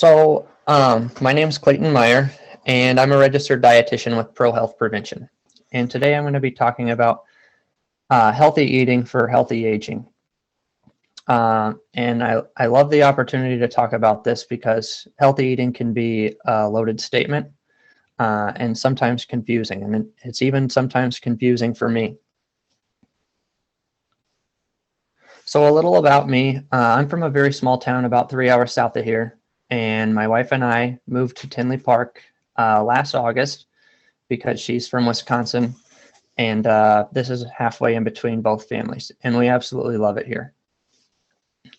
My name is Clayton Meyer, and I'm a registered dietitian with Pro Health Prevention. And today I'm going to be talking about healthy eating for healthy aging. And I love the opportunity to talk about this because healthy eating can be a loaded statement and sometimes confusing. And it's even sometimes confusing for me. So a little about me. I'm from a very small town about 3 hours south of here. And my wife and I moved to Tinley Park last August because she's from Wisconsin. And this is halfway in between both families. And we absolutely love it here.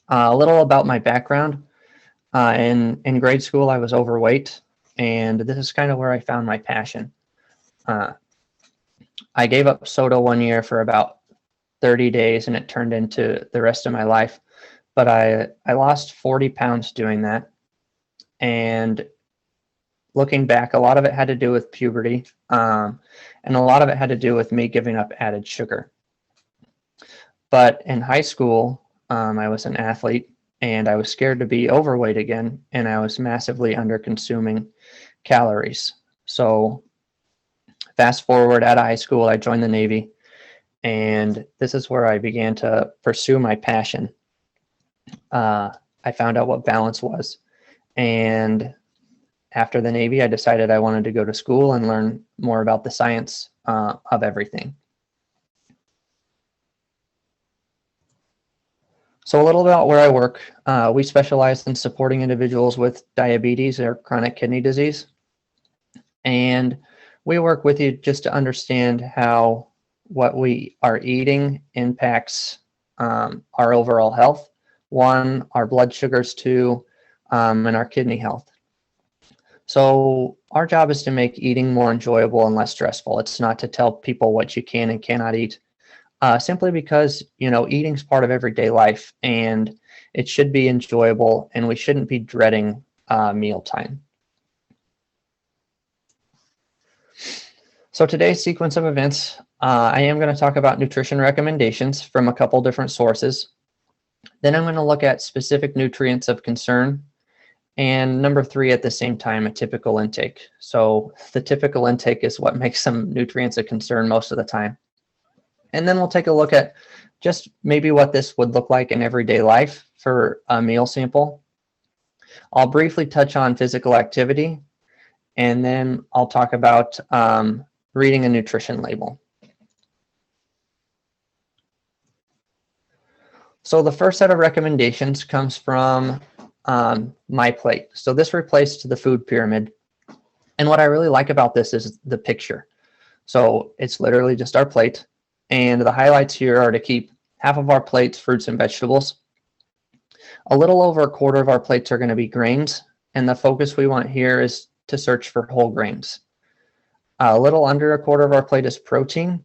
A little about my background. In grade school, I was overweight. And this is kind of where I found my passion. I gave up soda one year for about 30 days, and it turned into the rest of my life. But I lost 40 pounds doing that. And looking back, a lot of it had to do with puberty, and a lot of it had to do with me giving up added sugar. But in high school, I was an athlete, and I was scared to be overweight again, and I was massively under-consuming calories. So fast forward out of high school, I joined the Navy, and this is where I began to pursue my passion. I found out what balance was. And after the Navy, I decided I wanted to go to school and learn more about the science of everything. So a little about where I work. We specialize in supporting individuals with diabetes or chronic kidney disease. And we work with you just to understand how what we are eating impacts our overall health. One, our blood sugars, two, and our kidney health. So our job is to make eating more enjoyable and less stressful. It's not to tell people what you can and cannot eat, simply because, eating is part of everyday life and it should be enjoyable, and we shouldn't be dreading mealtime. So today's sequence of events, I am going to talk about nutrition recommendations from a couple different sources. Then I'm going to look at specific nutrients of concern. And number 3, at the same time, a typical intake. So the typical intake is what makes some nutrients of concern most of the time. And then we'll take a look at just maybe what this would look like in everyday life for a meal sample. I'll briefly touch on physical activity, and then I'll talk about reading a nutrition label. So the first set of recommendations comes from MyPlate. So this replaced the food pyramid. And what I really like about this is the picture. So it's literally just our plate. And the highlights here are to keep half of our plates fruits and vegetables. A little over a quarter of our plates are going to be grains. And the focus we want here is to search for whole grains. A little under a quarter of our plate is protein.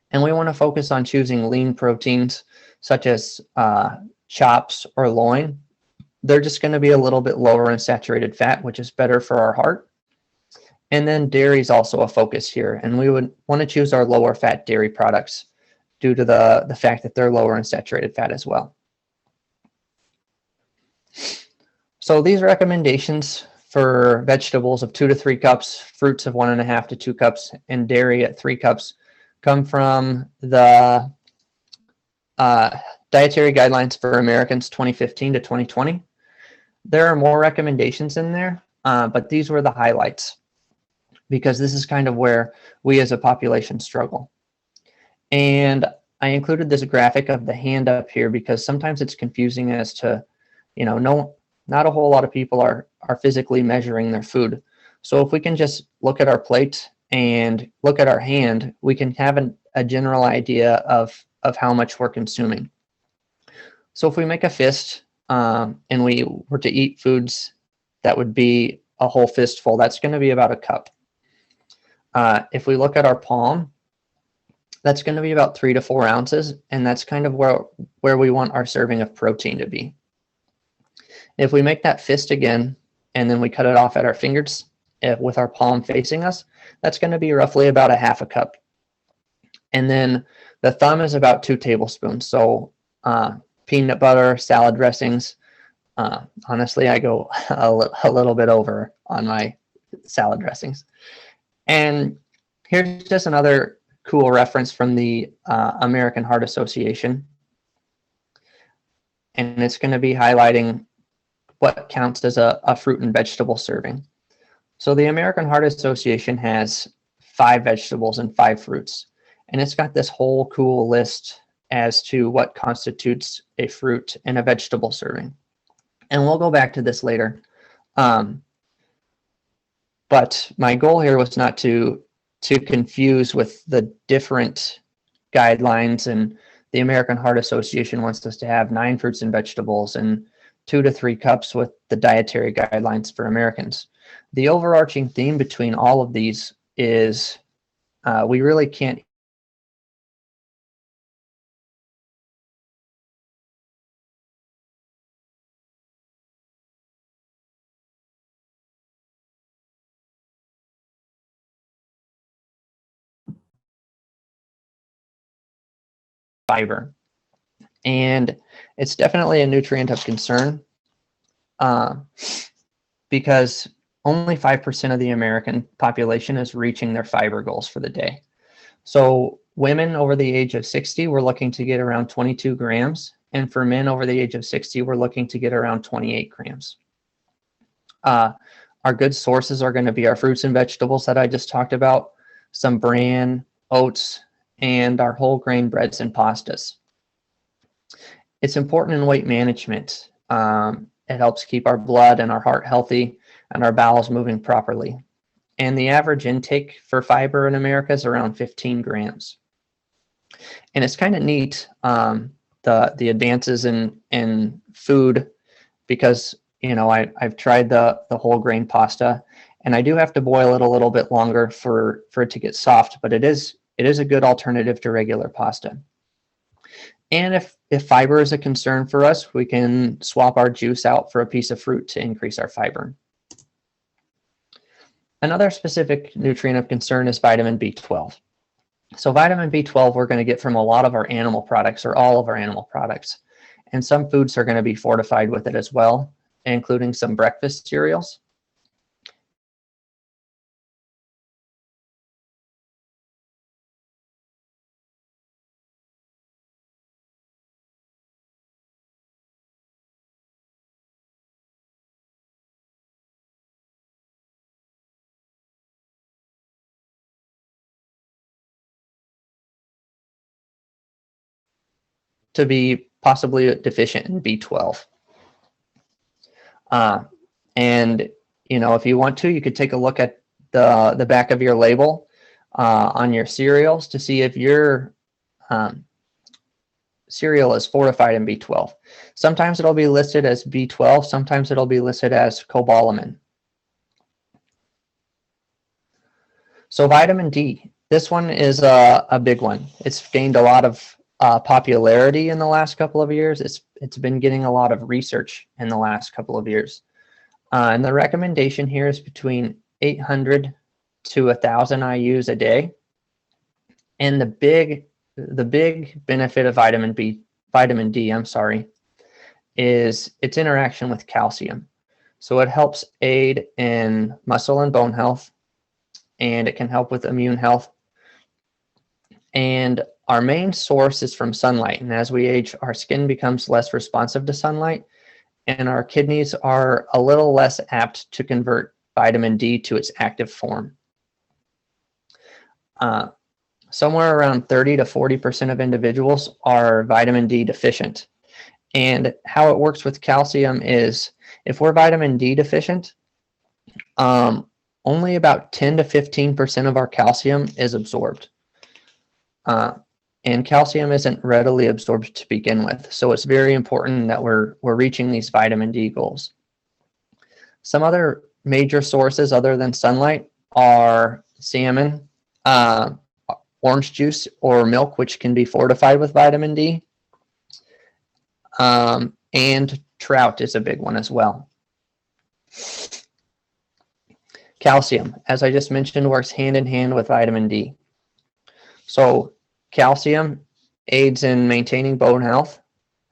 And we want to focus on choosing lean proteins such as chops or loin. They're just going to be a little bit lower in saturated fat, which is better for our heart. And then dairy is also a focus here. And we would want to choose our lower fat dairy products due to the fact that they're lower in saturated fat as well. So these recommendations for vegetables of 2 to 3 cups, fruits of 1.5 to 2 cups, and dairy at 3 cups come from the Dietary Guidelines for Americans 2015 to 2020. There are more recommendations in there, but these were the highlights because this is kind of where we as a population struggle. And I included this graphic of the hand up here because sometimes it's confusing as to, not a whole lot of people are physically measuring their food. So if we can just look at our plate and look at our hand, we can have a general idea of how much we're consuming. So if we make a fist and we were to eat foods that would be a whole fistful, that's going to be about a cup. If we look at our palm, that's going to be about 3 to 4 ounces, and that's kind of where we want our serving of protein to be. If we make that fist again, and then we cut it off at our fingers with our palm facing us, that's going to be roughly about a half a cup. And then the thumb is about 2 tablespoons. So peanut butter, salad dressings, Honestly, I go a little bit over on my salad dressings. And here's just another cool reference from the American Heart Association. And it's going to be highlighting what counts as a fruit and vegetable serving. So the American Heart Association has 5 vegetables and 5 fruits. And it's got this whole cool list as to what constitutes a fruit and a vegetable serving. And we'll go back to this later. But my goal here was not to confuse with the different guidelines, and the American Heart Association wants us to have 9 fruits and vegetables and 2 to 3 cups with the dietary guidelines for Americans. The overarching theme between all of these is we really can't fiber. And it's definitely a nutrient of concern because only 5% of the American population is reaching their fiber goals for the day. So women over the age of 60, we're looking to get around 22 grams. And for men over the age of 60, we're looking to get around 28 grams. Our good sources are going to be our fruits and vegetables that I just talked about, some bran, oats, and our whole grain breads and pastas. It's important in weight management. It helps keep our blood and our heart healthy and our bowels moving properly. And the average intake for fiber in America is around 15 grams. And it's kind of neat, the advances in food, because I've tried the whole grain pasta, and I do have to boil it a little bit longer for it to get soft, but it is a good alternative to regular pasta. And if fiber is a concern for us, we can swap our juice out for a piece of fruit to increase our fiber. Another specific nutrient of concern is vitamin B12. So vitamin B12 we're going to get from a lot of our animal products, or all of our animal products. And some foods are going to be fortified with it as well, including some breakfast cereals. To be possibly deficient in B12. And if you want to, you could take a look at the back of your label on your cereals to see if your cereal is fortified in B12. Sometimes it'll be listed as B12, sometimes it'll be listed as cobalamin. So vitamin D, this one is a big one. It's gained a lot of popularity in the last couple of years. It's been getting a lot of research in the last couple of years. And the recommendation here is between 800 to 1,000 IUs a day. And the big benefit of vitamin D, is its interaction with calcium. So it helps aid in muscle and bone health, and it can help with immune health. And our main source is from sunlight. And as we age, our skin becomes less responsive to sunlight, and our kidneys are a little less apt to convert vitamin D to its active form. Somewhere around 30 to 40% of individuals are vitamin D deficient. And how it works with calcium is, if we're vitamin D deficient, only about 10 to 15% of our calcium is absorbed. And calcium isn't readily absorbed to begin with. So it's very important that we're reaching these vitamin D goals. Some other major sources other than sunlight are salmon, orange juice or milk, which can be fortified with vitamin D. And trout is a big one as well. Calcium, as I just mentioned, works hand in hand with vitamin D. So calcium aids in maintaining bone health.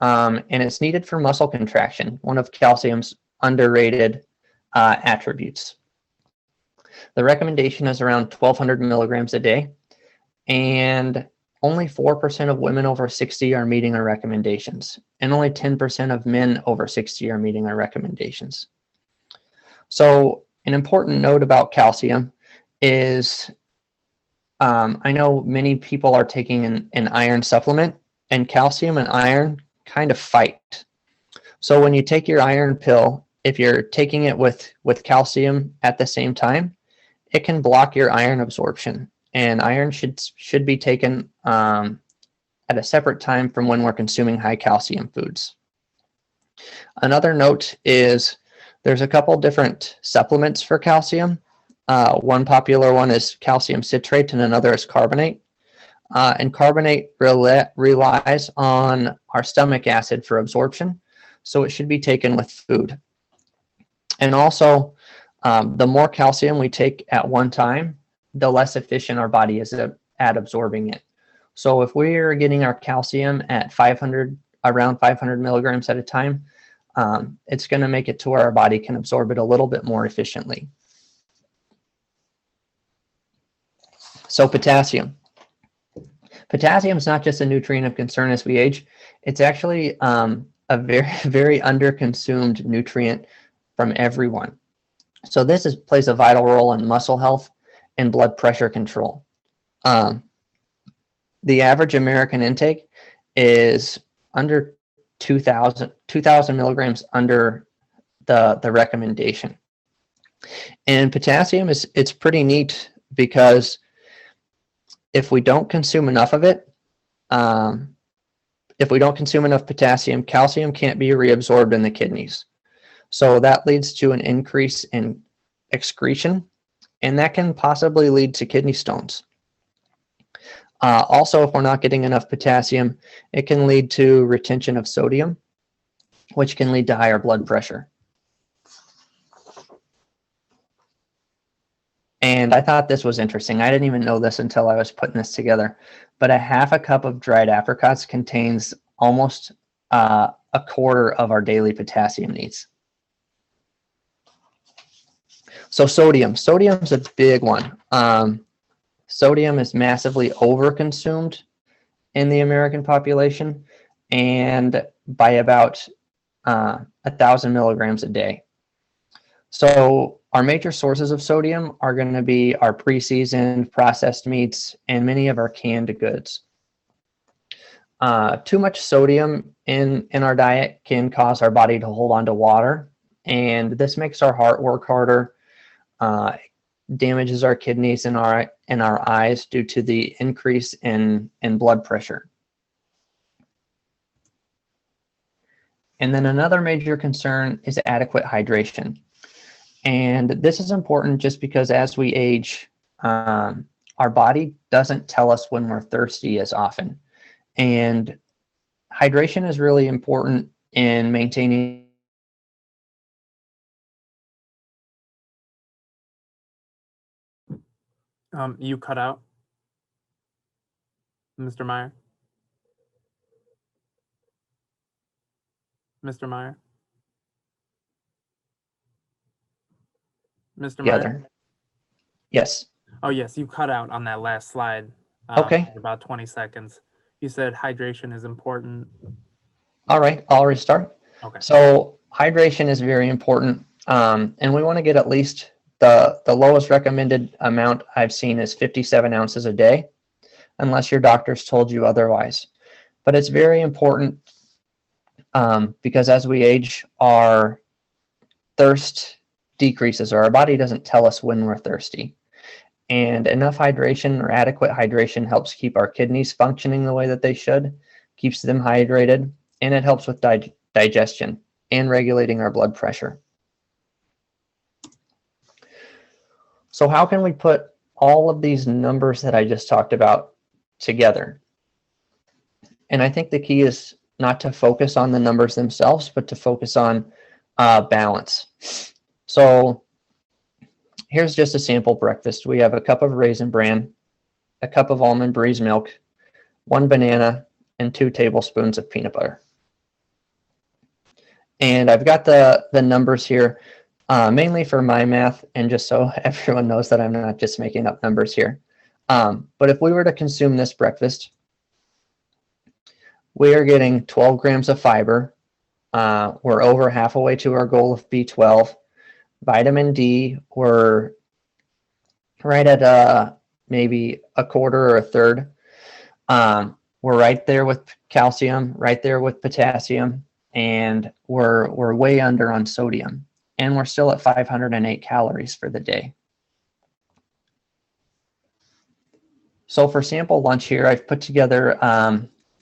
and it's needed for muscle contraction, one of calcium's underrated attributes. The recommendation is around 1,200 milligrams a day, and only 4% of women over 60 are meeting our recommendations, and only 10% of men over 60 are meeting our recommendations. So an important note about calcium is I know many people are taking an iron supplement, and calcium and iron kind of fight. So when you take your iron pill, if you're taking it with calcium at the same time, it can block your iron absorption. And iron should be taken at a separate time from when we're consuming high calcium foods. Another note is there's a couple different supplements for calcium. One popular one is calcium citrate and another is carbonate. And carbonate relies on our stomach acid for absorption, so it should be taken with food. And also, the more calcium we take at one time, the less efficient our body is at absorbing it. So if we're getting our calcium at around 500 milligrams at a time, it's going to make it to where our body can absorb it a little bit more efficiently. So potassium. Potassium is not just a nutrient of concern as we age. It's actually a very, very underconsumed nutrient from everyone. So this plays a vital role in muscle health and blood pressure control. The average American intake is under 2,000 milligrams under the recommendation. And potassium it's pretty neat because if we don't consume enough of it, if we don't consume enough potassium, calcium can't be reabsorbed in the kidneys. So that leads to an increase in excretion, and that can possibly lead to kidney stones. Also, if we're not getting enough potassium, it can lead to retention of sodium, which can lead to higher blood pressure. And I thought this was interesting. I didn't even know this until I was putting this together. But a half a cup of dried apricots contains almost a quarter of our daily potassium needs. So sodium. Sodium's a big one. Sodium is massively overconsumed in the American population, and by about 1,000 milligrams a day. So our major sources of sodium are going to be our pre-seasoned processed meats and many of our canned goods. Too much sodium in our diet can cause our body to hold on to water, and this makes our heart work harder, damages our kidneys and our eyes due to the increase in blood pressure. And then another major concern is adequate hydration. And this is important just because as we age, our body doesn't tell us when we're thirsty as often. And hydration is really important in maintaining. You cut out, Mr. Meyer. Mr. Meyer. Mr. Meyer. Yes. Oh, yes, you cut out on that last slide. Okay. About 20 seconds. You said hydration is important. All right, I'll restart. Okay. So hydration is very important, and we want to get at least the lowest recommended amount I've seen is 57 ounces a day, unless your doctor's told you otherwise. But it's very important because as we age, our thirst decreases, or our body doesn't tell us when we're thirsty. And enough hydration or adequate hydration helps keep our kidneys functioning the way that they should, keeps them hydrated, and it helps with digestion and regulating our blood pressure. So how can we put all of these numbers that I just talked about together? And I think the key is not to focus on the numbers themselves, but to focus on balance. So here's just a sample breakfast. We have a cup of Raisin Bran, a cup of Almond Breeze milk, 1 banana, and 2 tablespoons of peanut butter. And I've got the numbers here, mainly for my math, and just so everyone knows that I'm not just making up numbers here. But if we were to consume this breakfast, we are getting 12 grams of fiber. We're over half a way to our goal of B12. Vitamin D, we're right at maybe a quarter or a third. We're right there with calcium, right there with potassium, and we're way under on sodium. And we're still at 508 calories for the day. So for sample lunch here, I've put together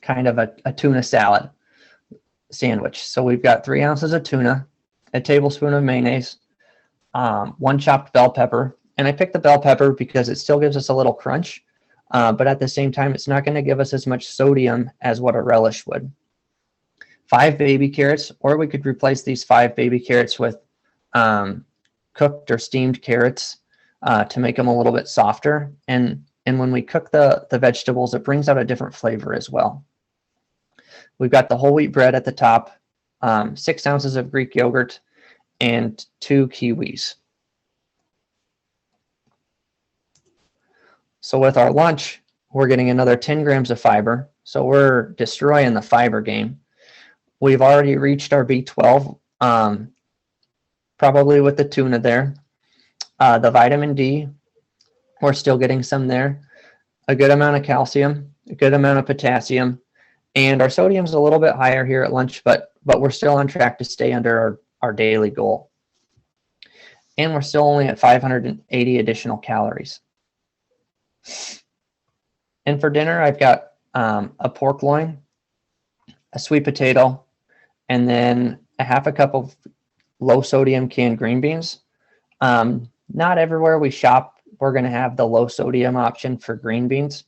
kind of a tuna salad sandwich. So we've got 3 ounces of tuna, a tablespoon of mayonnaise, 1 chopped bell pepper. And I picked the bell pepper because it still gives us a little crunch, but at the same time, it's not going to give us as much sodium as what a relish would. 5 baby carrots, or we could replace these 5 baby carrots with cooked or steamed carrots to make them a little bit softer. And when we cook the vegetables, it brings out a different flavor as well. We've got the whole wheat bread at the top, 6 ounces of Greek yogurt, and 2 kiwis. So with our lunch, we're getting another 10 grams of fiber. So we're destroying the fiber game. We've already reached our B12, probably with the tuna there. The vitamin D, we're still getting some there. A good amount of calcium, a good amount of potassium, and our sodium's a little bit higher here at lunch, but we're still on track to stay under our daily goal. And we're still only at 580 additional calories. And for dinner, I've got a pork loin, a sweet potato, and then a half a cup of low sodium canned green beans. Not everywhere we shop, we're going to have the low sodium option for green beans.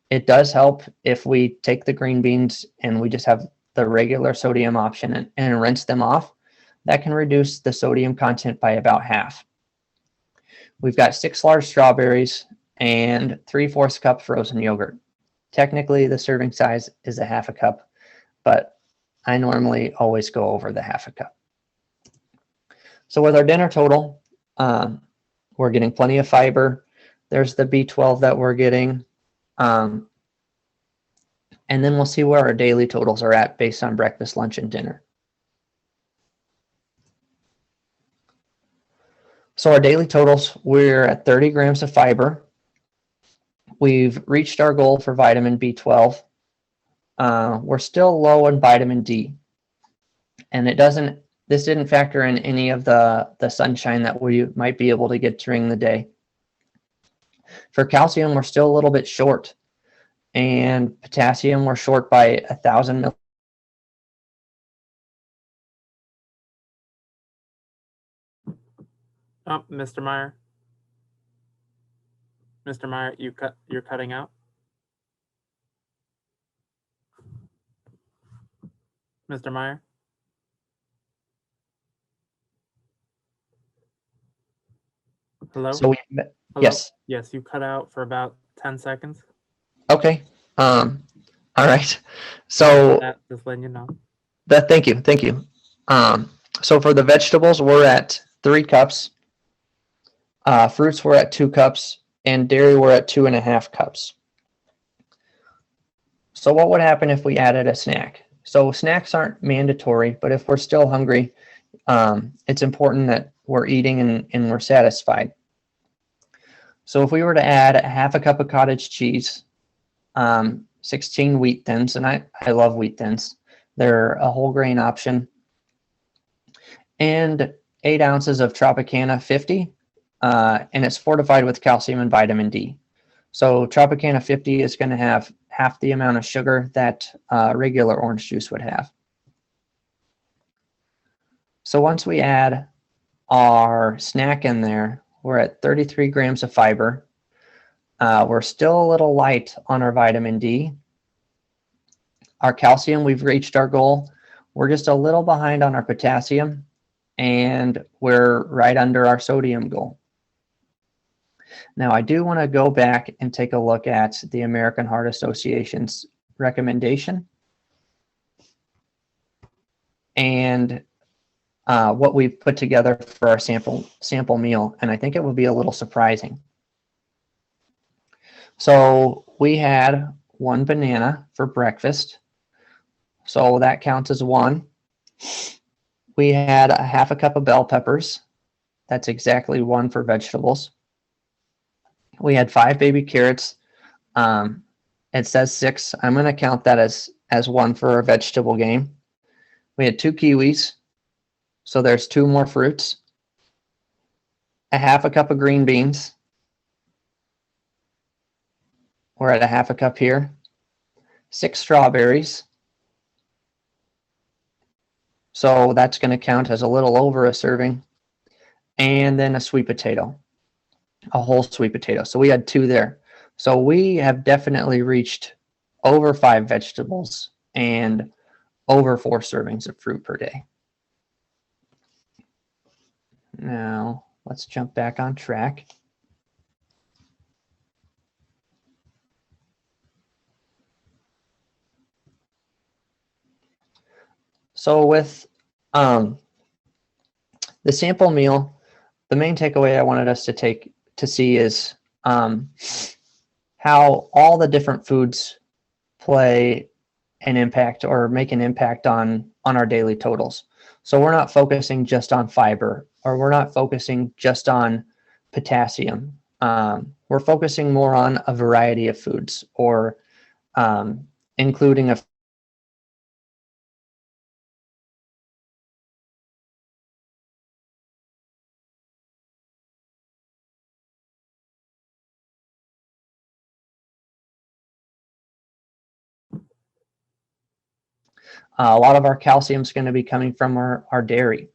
It does help if we take the green beans and we just have the regular sodium option and rinse them off. That can reduce the sodium content by about half. We've got 6 large strawberries and 3/4 cup frozen yogurt. Technically, the serving size is a half a cup, but I normally always go over the half a cup. So with our dinner total, we're getting plenty of fiber. There's the B12 that we're getting. And then we'll see where our daily totals are at based on breakfast, lunch, and dinner. So our daily totals, we're at 30 grams of fiber. We've reached our goal for vitamin B12. We're still low on vitamin D. And this didn't factor in any of the sunshine that we might be able to get during the day. For calcium, we're still a little bit short. And potassium, we're short by 1,000 mil. Oh, Mr. Meyer. Mr. Meyer, you're cutting out. Mr. Meyer? Hello? So Hello? yes. Yes, you cut out for about 10 seconds. Okay. All right. So just letting you know. Thank you. So for the vegetables, we're at 3 cups. Fruits, we're at 2 cups. And dairy, we're at 2.5 cups. So what would happen if we added a snack? So snacks aren't mandatory, but if we're still hungry, it's important that we're eating and we're satisfied. So if we were to add a half a cup of cottage cheese, 16 wheat thins, and I love wheat thins. They're a whole grain option. And 8 ounces of Tropicana 50, and it's fortified with calcium and vitamin D. So Tropicana 50 is going to have half the amount of sugar that regular orange juice would have. So once we add our snack in there, we're at 33 grams of fiber. We're still a little light on our vitamin D. Our calcium, we've reached our goal. We're just a little behind on our potassium, and we're right under our sodium goal. Now, I do want to go back and take a look at the American Heart Association's recommendation. And what we've put together for our sample meal, and I think it will be a little surprising. So we had 1 banana for breakfast, so that counts as 1. We had a half a cup of bell peppers. That's exactly 1 for vegetables. We had 5 baby carrots. It says 6. I'm going to count that as 1 for our vegetable game. We had 2 kiwis, so there's 2 more fruits. A half a cup of green beans. We're at a half a cup here. 6 strawberries. So that's going to count as a little over a serving. And then a sweet potato, a whole sweet potato. So we had 2 there. So we have definitely reached over 5 vegetables and over 4 servings of fruit per day. Now, let's jump back on track. So with the sample meal, the main takeaway I wanted us to see is how all the different foods play an impact or make an impact on our daily totals. So we're not focusing just on fiber, or we're not focusing just on potassium. We're focusing more on a variety of foods, or including a lot of our calcium is going to be coming from our dairy.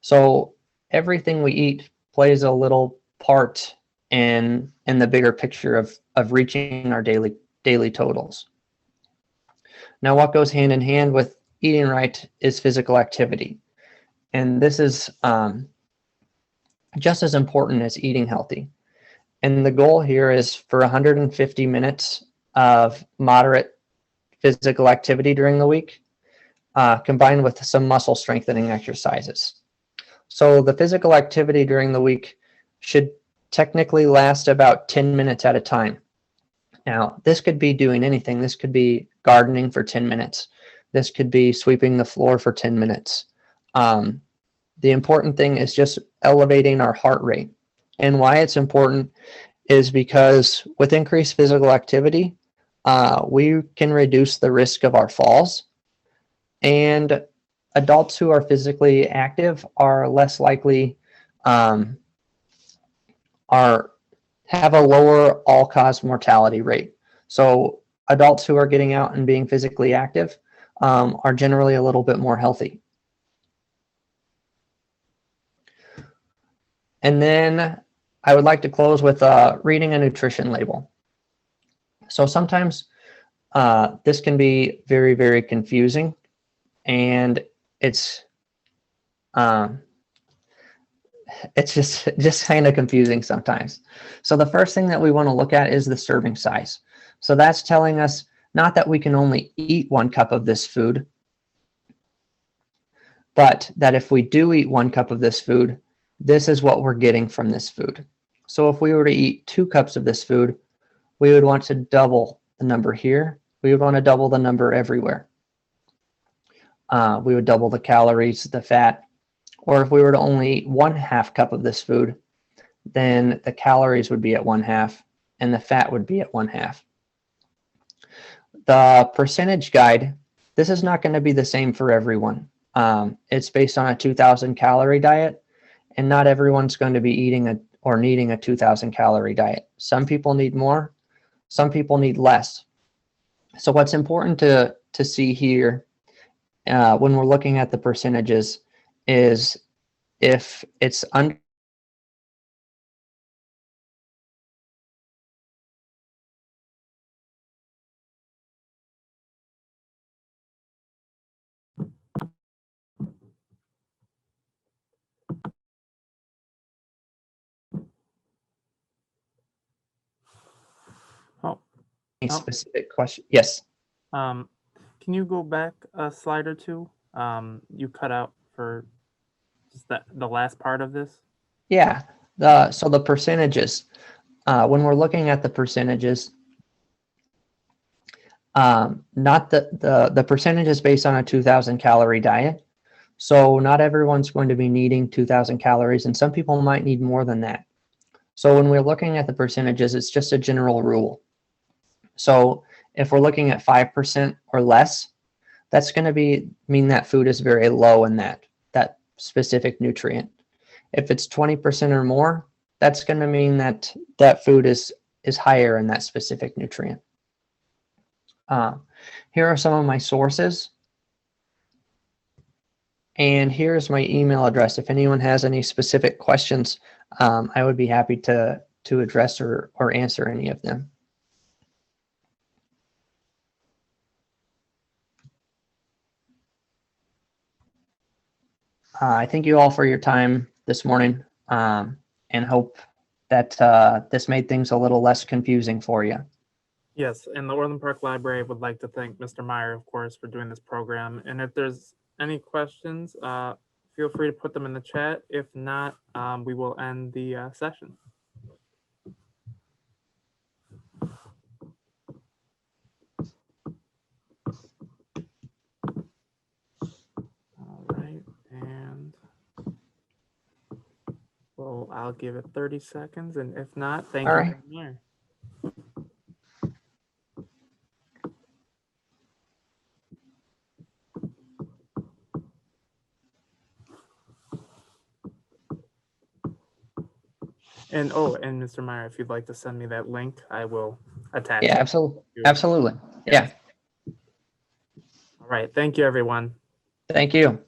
So everything we eat plays a little part in the bigger picture of reaching our daily totals. Now, what goes hand in hand with eating right is physical activity. And this is just as important as eating healthy. And the goal here is for 150 minutes of moderate physical activity during the week, combined with some muscle strengthening exercises. So the physical activity during the week should technically last about 10 minutes at a time. Now, this could be doing anything. This could be gardening for 10 minutes. This could be sweeping the floor for 10 minutes. The important thing is just elevating our heart rate. And why it's important is because with increased physical activity, we can reduce the risk of our falls. And adults who are physically active are less likely have a lower all-cause mortality rate. So adults who are getting out and being physically active are generally a little bit more healthy. And then I would like to close with reading a nutrition label. So sometimes this can be very, very confusing, and it's just kind of confusing sometimes. So the first thing that we want to look at is the serving size. So that's telling us not that we can only eat 1 cup of this food, but that if we do eat 1 cup of this food, this is what we're getting from this food. So if we were to eat 2 cups of this food, we would want to double the number here. We would want to double the number everywhere. We would double the calories, the fat. Or if we were to only eat 1/2 cup of this food, then the calories would be at 1/2 and the fat would be at 1/2. The percentage guide, this is not going to be the same for everyone. It's based on a 2,000 calorie diet, and not everyone's going to be eating or needing a 2,000 calorie diet. Some people need more, some people need less. So what's important to see here when we're looking at the percentages is if it's under a specific question. Yes. Can you go back a slide or two? You cut out for Just the last part of this? Yeah. So the percentages, when we're looking at the percentages, not the percentages based on a 2,000 calorie diet. So not everyone's going to be needing 2,000 calories, and some people might need more than that. So when we're looking at the percentages, it's just a general rule. So if we're looking at 5% or less, that's going to mean that food is very low in that specific nutrient. If it's 20% or more, that's going to mean that that food is higher in that specific nutrient. Here are some of my sources. And here's my email address. If anyone has any specific questions, I would be happy to address or answer any of them. I thank you all for your time this morning, and hope that this made things a little less confusing for you. Yes, and the Orland Park Library would like to thank Mr. Meyer, of course, for doing this program. And if there's any questions, feel free to put them in the chat. If not, we will end the session. All right, and well, I'll give it 30 seconds, and if not, thank All you, right. Mr. Meyer. And and Mr. Meyer, if you'd like to send me that link, I will attach Yeah, it. absolutely. Yes. Yeah. All right. Thank you, everyone. Thank you.